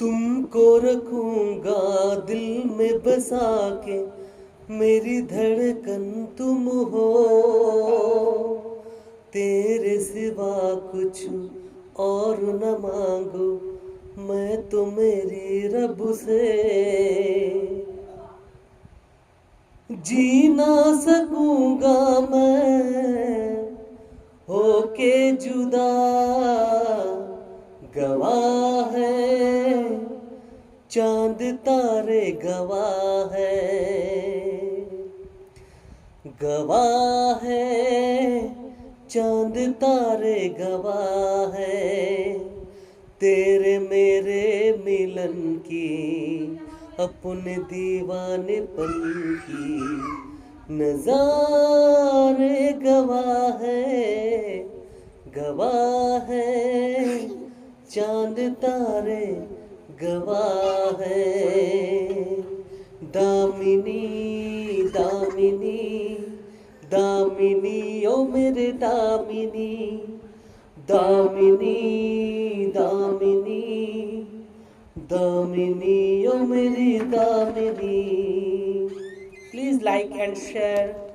तुमको रखूंगा दिल में बसा के, मेरी धड़कन तुम हो। तेरे सिवा कुछ और न मांगो मैं तो मेरी रब से। जी ना सकूंगा मैं होके जुदा, गवाह है चांद तारे, गवाह है, गवाह है चांद तारे, गवाह है तेरे मेरे मिलन की, अपने दीवानेपन की नज़ारे, गवाह है, गवाह है चांद तारे, गवाह है। दामिनी दामिनी दामिनी ओ मेरे दामिनी, दामिनी दामिनी दामिनी ओ मेरी Damini. Please like and share.